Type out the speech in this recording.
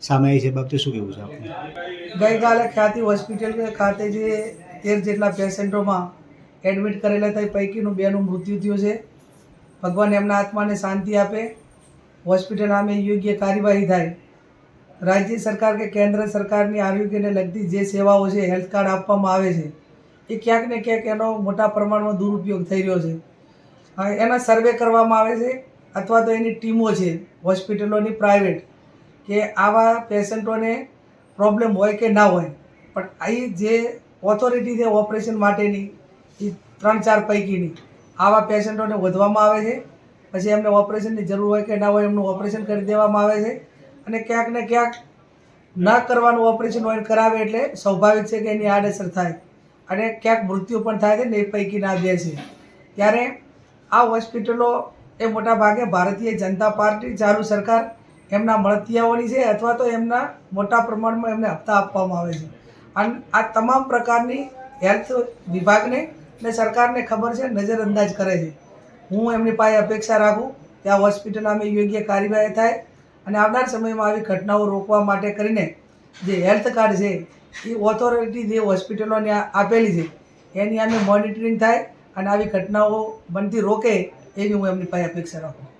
સામે આવી છે બાબતે શું કહેવું છે આપને? ગઈકાલે ખ્યાતિ હોસ્પિટલ ખાતે જે 13 જેટલા પેશન્ટોમાં એડમિટ કરેલા હતા એ પૈકીનું 2નું મૃત્યુ થયું છે. ભગવાન એમના આત્માને શાંતિ આપે, હોસ્પિટલ સામે યોગ્ય કાર્યવાહી થાય. રાજ્ય સરકાર કે કેન્દ્ર સરકારની આરોગ્યને લગતી જે સેવાઓ છે, હેલ્થ કાર્ડ આપવામાં આવે છે, એ ક્યાંક ને ક્યાંક એનો મોટા પ્રમાણમાં દુરુપયોગ થઈ રહ્યો છે. એના સર્વે કરવામાં આવે છે અથવા તો એની ટીમો છે હોસ્પિટલોની પ્રાઇવેટ, કે આવા પેશન્ટોને પ્રોબ્લેમ હોય કે ના હોય, પણ અહીં જે ઓથોરિટી છે ઓપરેશન માટેની એ 3-4 પૈકીની આવા પેશન્ટોને વધવામાં આવે છે. પછી એમને ઓપરેશનની જરૂર હોય કે ના હોય એમનું ઓપરેશન કરી દેવામાં આવે છે. અને ક્યાંક ને ક્યાંક ન કરવાનું ઓપરેશન હોય કરાવે એટલે સ્વાભાવિક છે કે એની આડઅસર થાય અને ક્યાંક મૃત્યુ પણ થાય છે ને. એ પૈકીના 2 છે. ત્યારે આ હોસ્પિટલો એ મોટા ભાગે ભારતીય જનતા પાર્ટી ચાલુ સરકાર એમના મળતિયાઓની છે અથવા તો એમના મોટા પ્રમાણમાં એમને હપ્તા આપવામાં આવે છે. અને આ તમામ પ્રકારની હેલ્થ વિભાગને અને સરકારને ખબર છે, નજરઅંદાજ કરે છે. હું એમની પાસે અપેક્ષા રાખું કે આ હોસ્પિટલ સામે યોગ્ય કાર્યવાહી થાય અને આવનાર સમયમાં આવી ઘટનાઓ રોકવા માટે કરીને જે હેલ્થ કાર્ડ છે એ ઓથોરિટી જે હોસ્પિટલોને આપેલી છે એની સામે મોનિટરિંગ થાય અને આવી ઘટનાઓ બનતી રોકે એવી હું એમની પાસે અપેક્ષા રાખું.